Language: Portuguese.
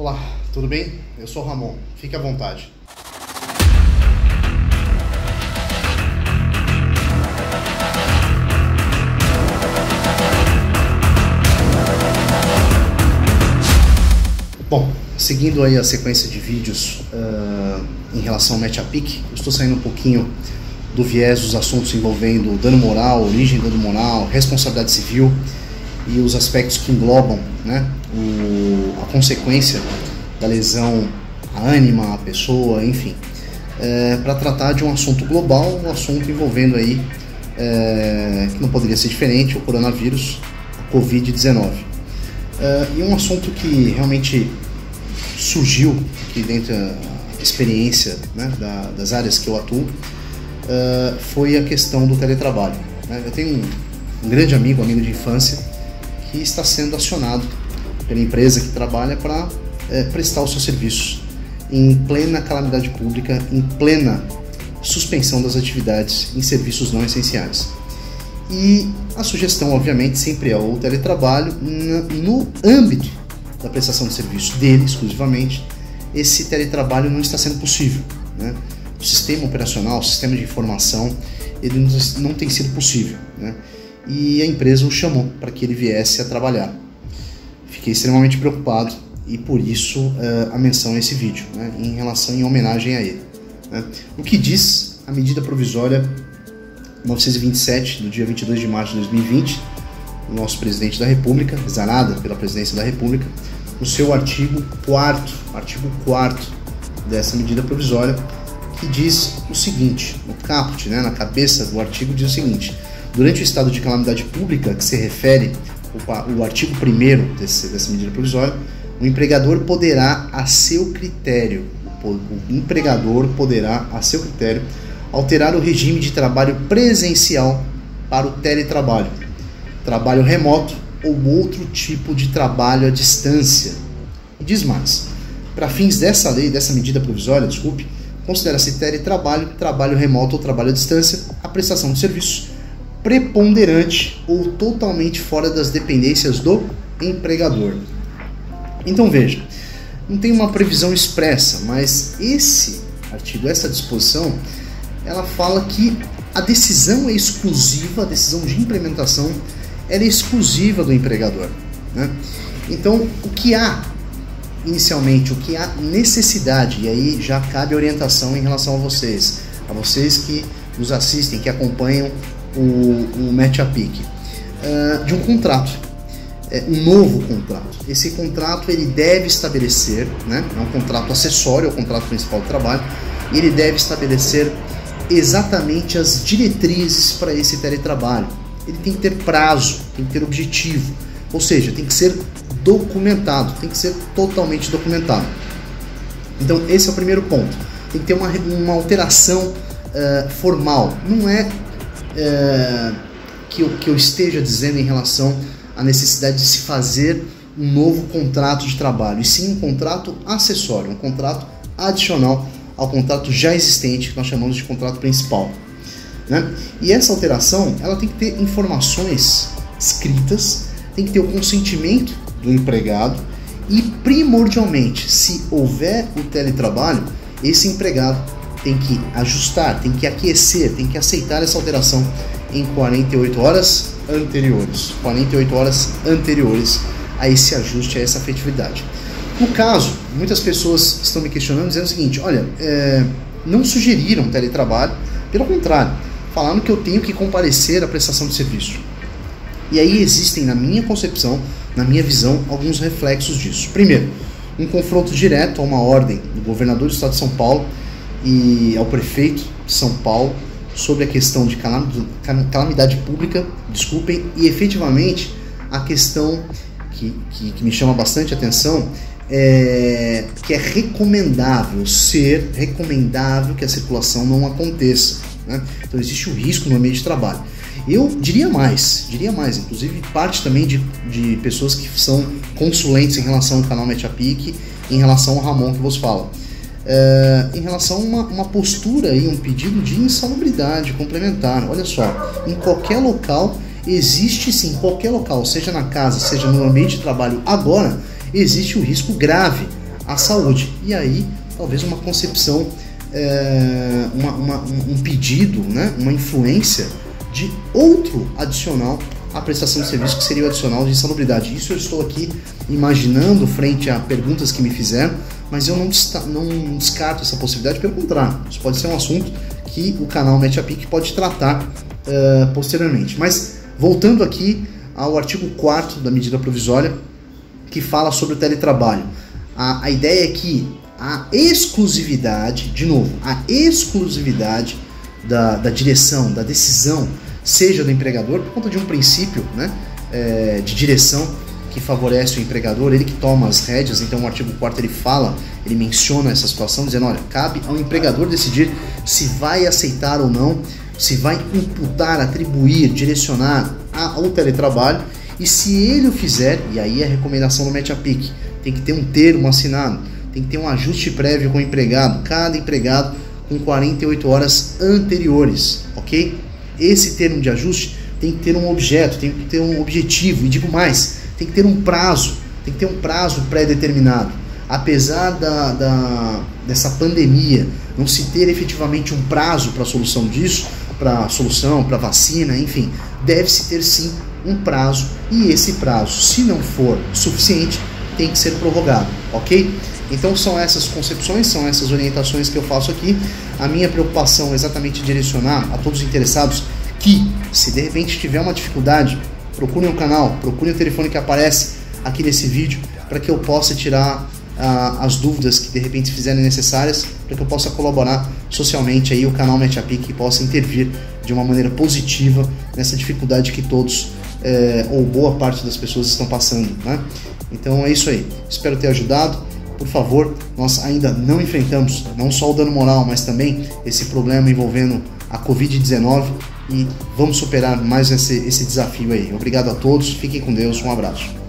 Olá, tudo bem? Eu sou o Ramon, fique à vontade. Bom, seguindo aí a sequência de vídeos em relação ao MatchAPIC, eu estou saindo um pouquinho do viés dos assuntos envolvendo dano moral, origem do dano moral, responsabilidade civil e os aspectos que englobam, né, a consequência da lesão à ânima, à pessoa, enfim, para tratar de um assunto global, um assunto envolvendo aí, que não poderia ser diferente, o coronavírus, a Covid-19. E um assunto que realmente surgiu aqui dentro da experiência, né, das áreas que eu atuo, foi a questão do teletrabalho, né? Eu tenho um grande amigo de infância, que está sendo acionado pela empresa que trabalha para prestar os seus serviços em plena calamidade pública, em plena suspensão das atividades em serviços não essenciais. E a sugestão, obviamente, sempre é o teletrabalho no âmbito da prestação de serviço dele, exclusivamente. Esse teletrabalho não está sendo possível, né? O sistema operacional, o sistema de informação, ele não tem sido possível, né? E a empresa o chamou para que ele viesse a trabalhar. Fiquei extremamente preocupado e por isso a menção a esse vídeo, né, em homenagem a ele, né? O que diz a medida provisória 927, do dia 22 de março de 2020, o nosso presidente da República, exarada pela presidência da República, no seu artigo 4º dessa medida provisória, que diz o seguinte, no caput, né, na cabeça do artigo, diz o seguinte: durante o estado de calamidade pública, que se refere o artigo 1º dessa medida provisória, o empregador poderá, a seu critério, alterar o regime de trabalho presencial para o teletrabalho, trabalho remoto ou outro tipo de trabalho à distância. E diz mais: para fins dessa lei, dessa medida provisória, considera-se teletrabalho, trabalho remoto ou trabalho à distância, a prestação de serviços preponderante ou totalmente fora das dependências do empregador. Então veja, não tem uma previsão expressa, mas esse artigo, essa disposição, ela fala que a decisão é exclusiva, a decisão de implementação ela é exclusiva do empregador, né? Então, o que há inicialmente, o que há necessidade, e aí já cabe orientação em relação a vocês que nos assistem, que acompanham o MatchAPIC, de um contrato, um novo contrato. Esse contrato ele deve estabelecer, né, é um contrato acessório ao contrato principal do trabalho, e ele deve estabelecer exatamente as diretrizes para esse teletrabalho. Ele tem que ter prazo, tem que ter objetivo, ou seja, tem que ser documentado, tem que ser totalmente documentado. Então esse é o primeiro ponto. Tem que ter uma alteração formal. Não é que eu esteja dizendo em relação à necessidade de se fazer um novo contrato de trabalho, e sim um contrato acessório, um contrato adicional ao contrato já existente, que nós chamamos de contrato principal, né? E essa alteração ela tem que ter informações escritas, tem que ter o consentimento do empregado e, primordialmente, se houver o teletrabalho, esse empregado tem que ajustar, tem que aquecer, tem que aceitar essa alteração em 48 horas anteriores a esse ajuste, a essa afetividade. No caso, muitas pessoas estão me questionando dizendo o seguinte: olha, não sugeriram teletrabalho, pelo contrário, falaram que eu tenho que comparecer à prestação de serviço. E aí existem, na minha concepção, na minha visão, alguns reflexos disso. Primeiro, um confronto direto a uma ordem do governador do estado de São Paulo e ao prefeito de São Paulo sobre a questão de calamidade pública, e efetivamente a questão que me chama bastante atenção que é recomendável que a circulação não aconteça, né? Então existe o risco no ambiente de trabalho. Eu diria mais, inclusive parte também de pessoas que são consulentes em relação ao canal MatchAPIC, em relação ao Ramon que vos fala, em relação a uma postura e um pedido de insalubridade complementar. Olha só, em qualquer local existe sim, qualquer local, seja na casa, seja no ambiente de trabalho agora, existe um risco grave à saúde. E aí, talvez uma concepção, um pedido, né? Uma influência de outro adicional à prestação de serviço, que seria o adicional de insalubridade. Isso eu estou aqui imaginando frente a perguntas que me fizeram, mas eu não descarto essa possibilidade, pelo contrário, isso pode ser um assunto que o canal MetAPIC pode tratar posteriormente. Mas voltando aqui ao artigo 4º da medida provisória, que fala sobre o teletrabalho. A ideia é que a exclusividade, de novo, a exclusividade da direção, da decisão, seja do empregador, por conta de um princípio, né, de direção que favorece o empregador, ele que toma as rédeas. Então o artigo 4º ele menciona essa situação, dizendo, olha, cabe ao empregador decidir se vai aceitar ou não, se vai imputar, atribuir, direcionar ao teletrabalho, e se ele o fizer, e aí a recomendação do MetAPIC, tem que ter um termo assinado, tem que ter um ajuste prévio com o empregado, cada empregado com 48 horas anteriores, ok? Esse termo de ajuste tem que ter um objeto, tem que ter um objetivo, e digo mais, tem que ter um prazo, pré-determinado. Apesar dessa pandemia não se ter efetivamente um prazo para a solução disso, para a solução, para a vacina, enfim, deve-se ter sim um prazo, e esse prazo, se não for suficiente, tem que ser prorrogado, ok? Então são essas concepções, são essas orientações que eu faço aqui. A minha preocupação é exatamente direcionar a todos os interessados que, se de repente tiver uma dificuldade, procurem o canal, procurem o telefone que aparece aqui nesse vídeo, para que eu possa tirar as dúvidas que de repente fizerem necessárias, para que eu possa colaborar socialmente aí, o canal MetAPIC possa intervir de uma maneira positiva nessa dificuldade que todos, ou boa parte das pessoas estão passando, né? Então é isso aí, espero ter ajudado. Por favor, nós ainda não enfrentamos não só o dano moral, mas também esse problema envolvendo a Covid-19, e vamos superar mais esse desafio aí. Obrigado a todos, fiquem com Deus, um abraço.